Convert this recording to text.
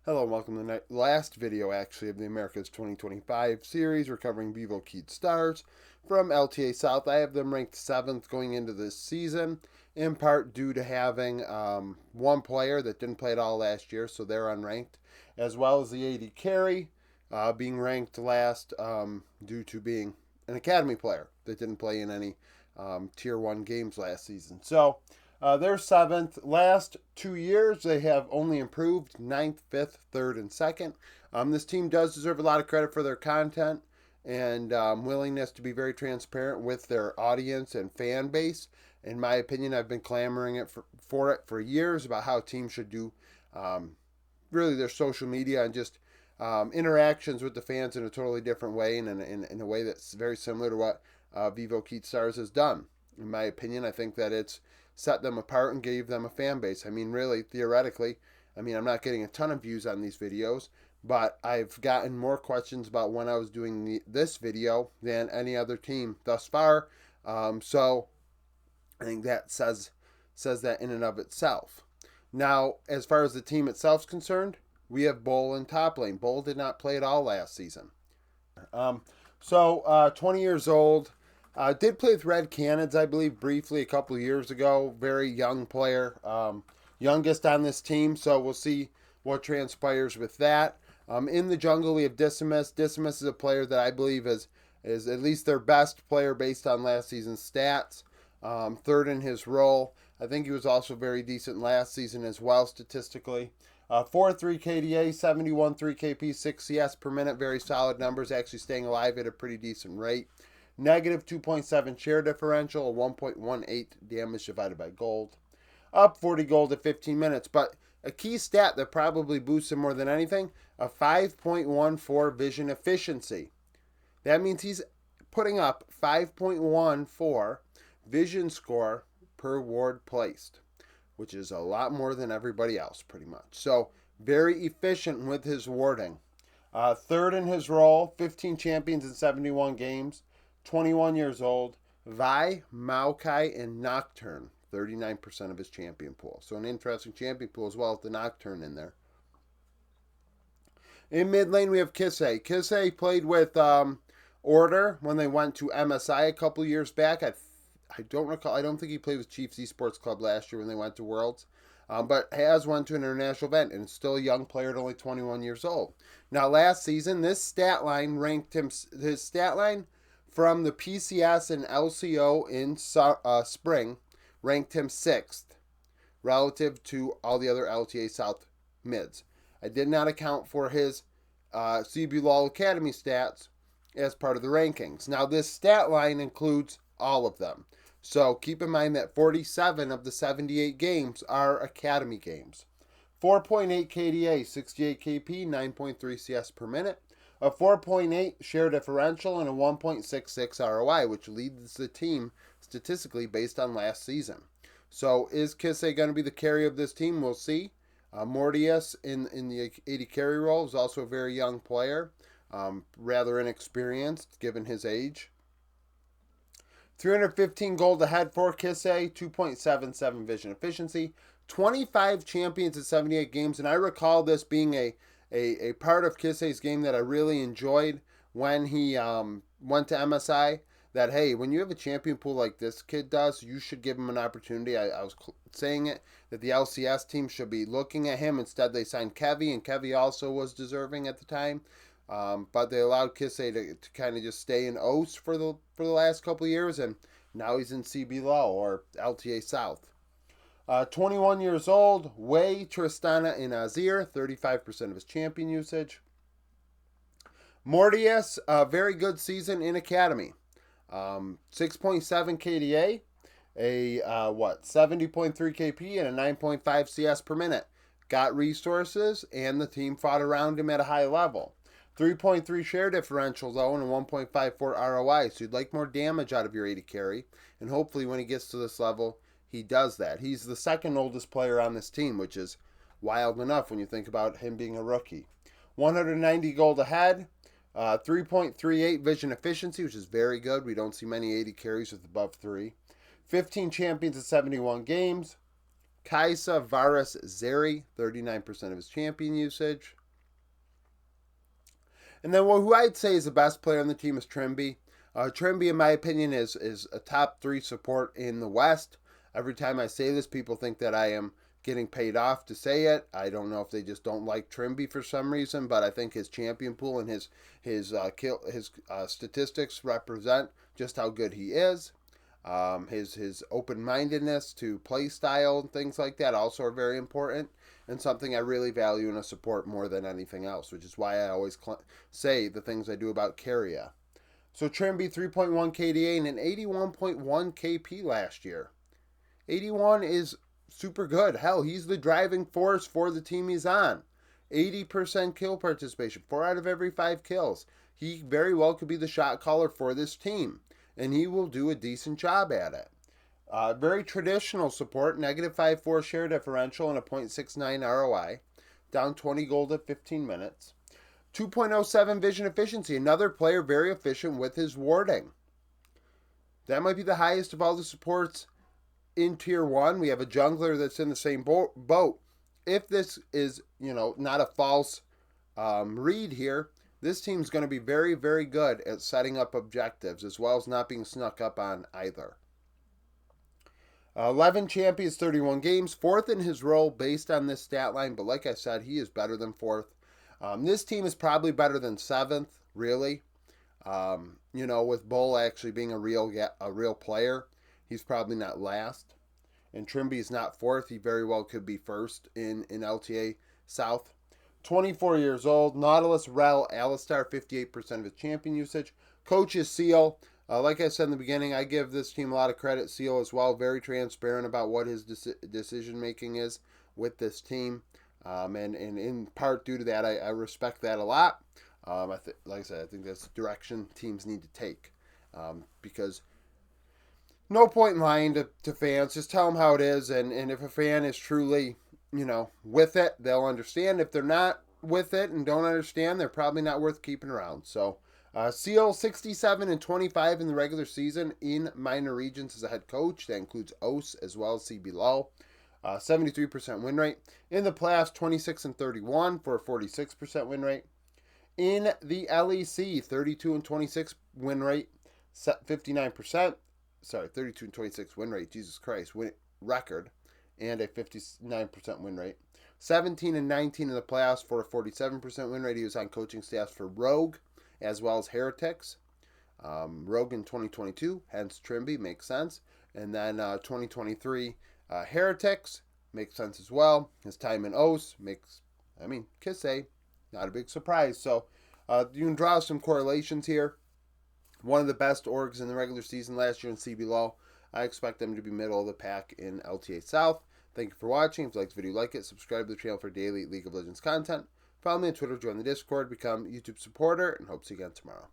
Hello and welcome to the last video actually of the America's 2025 series. We're covering Vivo Keyd Stars from LTA South. I have them ranked 7th going into this season, in part due to having one player that didn't play at all last year, so they're unranked, as well as the 80 carry being ranked last due to being an academy player that didn't play in any Tier 1 games last season. So they're 7th. Last 2 years, they have only improved 9th, 5th, 3rd, and 2nd. This team does deserve a lot of credit for their content and willingness to be very transparent with their audience and fan base. In my opinion, I've been clamoring for it for years about how teams should do really their social media and just interactions with the fans in a totally different way and in a way that's very similar to what Vivo Keyd Stars has done. In my opinion, I think that it's set them apart and gave them a fan base. I mean, really, theoretically, I'm not getting a ton of views on these videos, but I've gotten more questions about when I was doing this video than any other team thus far. So I think that says that in and of itself. Now, as far as the team itself is concerned, we have Bull in top lane. Bull did not play at all last season. 20 years old. Did play with Red Cannons, I believe, briefly a couple of years ago. Very young player. Youngest on this team, so we'll see what transpires with that. In the jungle, we have Decimus. Decimus is a player that I believe is at least their best player based on last season's stats. Third in his role. I think he was also very decent last season as well statistically. 4.3 KDA, 71.3 KP, 6 CS per minute. Very solid numbers, actually staying alive at a pretty decent rate. Negative 2.7 share differential, a 1.18 damage divided by gold. Up 40 gold at 15 minutes. But a key stat that probably boosts him more than anything, a 5.14 vision efficiency. That means he's putting up 5.14 vision score per ward placed, which is a lot more than everybody else pretty much. So very efficient with his warding. Third in his role, 15 champions in 71 games. 21 years old, Vi, Maokai, and Nocturne, 39% of his champion pool. So an interesting champion pool as well as the Nocturne in there. In mid lane, we have Kisei. Kisei played with Order when they went to MSI a couple years back. I don't recall. I don't think he played with Chiefs Esports Club last year when they went to Worlds. But has went to an international event and is still a young player at only 21 years old. Now, last season, this stat line ranked him, his stat line from the PCS and LCO in spring ranked him 6th relative to all the other LTA South mids. I did not account for his CBLOL Academy stats as part of the rankings. Now, this stat line includes all of them. So keep in mind that 47 of the 78 games are Academy games. 4.8 KDA, 68 KP, 9.3 CS per minute. A 4.8 share differential and a 1.66 ROI, which leads the team statistically based on last season. So is Kisei going to be the carry of this team? We'll see. Mortius in the 80 carry role is also a very young player, rather inexperienced given his age. 315 gold ahead for Kisei, 2.77 vision efficiency, 25 champions in 78 games, and I recall this being a part of Kisei's game that I really enjoyed when he went to MSI. That, hey, when you have a champion pool like this kid does, you should give him an opportunity. I was saying it, that the LCS team should be looking at him. Instead, they signed Kevy, and Kevy also was deserving at the time. But they allowed Kisei to kind of just stay in OS for the last couple of years, and now he's in CBLOL or LTA South. 21 years old, Wei, Tristana, and Azir, 35% of his champion usage. Mortius, a very good season in Academy. 6.7 KDA, a 70.3 KP, and a 9.5 CS per minute. Got resources, and the team fought around him at a high level. 3.3 share differential, though, and a 1.54 ROI, so you'd like more damage out of your 80 carry, and hopefully when he gets to this level, he does that. He's the second oldest player on this team, which is wild enough when you think about him being a rookie. 190 gold ahead, 3.38 vision efficiency, which is very good. We don't see many 80 carries with above 3. 15 champions in 71 games. Kaisa Varas Zeri, 39% of his champion usage. And then who I'd say is the best player on the team is Trimby. Trimby, in my opinion, is a top 3 support in the West. Every time I say this, people think that I am getting paid off to say it. I don't know if they just don't like Trimby for some reason, but I think his champion pool and his statistics represent just how good he is. His open-mindedness to play style and things like that also are very important, and something I really value in a support more than anything else, which is why I always say the things I do about Carrier. So Trimby 3.1 KDA and an 81.1 KP last year. 81 is super good. Hell, he's the driving force for the team he's on. 80% kill participation, 4 out of every 5 kills. He very well could be the shot caller for this team, and he will do a decent job at it. Very traditional support, negative 5.4 share differential and a 0.69 ROI. Down 20 gold at 15 minutes. 2.07 vision efficiency, another player very efficient with his warding. That might be the highest of all the supports in Tier 1. We have a jungler that's in the same boat. If this is, not a false read here, this team's going to be very, very good at setting up objectives as well as not being snuck up on either. 11 champions, 31 games. 4th in his role based on this stat line, but like I said, he is better than 4th. This team is probably better than 7th, really. With Bull actually being a real player, he's probably not last. And Trimby's not 4th. He very well could be 1st in LTA South. 24 years old. Nautilus Rel Alistar, 58% of his champion usage. Coach is Seal. Like I said in the beginning, I give this team a lot of credit. Seal as well. Very transparent about what his decision making is with this team. And in part due to that, I respect that a lot. Like I said, I think that's the direction teams need to take. Because no point in lying to fans. Just tell them how it is. And if a fan is truly, with it, they'll understand. If they're not with it and don't understand, they're probably not worth keeping around. So, Seal 67 and 25 in the regular season in minor regions as a head coach. That includes OS as well as CB Low. 73% win rate. In the playoffs, 26 and 31 for a 46% win rate. In the LEC, 32 and 26 win rate, 59%. Sorry, 32 and 26 win rate. Jesus Christ, record, and a 59% win rate. 17 and 19 in the playoffs for a 47% win rate. He was on coaching staffs for Rogue as well as Heretics. Rogue in 2022, hence Trimby, makes sense. And then 2023, Heretics, makes sense as well. His time in OS Kissay, not a big surprise. So you can draw some correlations here. One of the best orgs in the regular season last year in CB Low. I expect them to be middle of the pack in LTA South. Thank you for watching. If you liked the video, like it. Subscribe to the channel for daily League of Legends content. Follow me on Twitter, join the Discord, become a YouTube supporter, and hope to see you again tomorrow.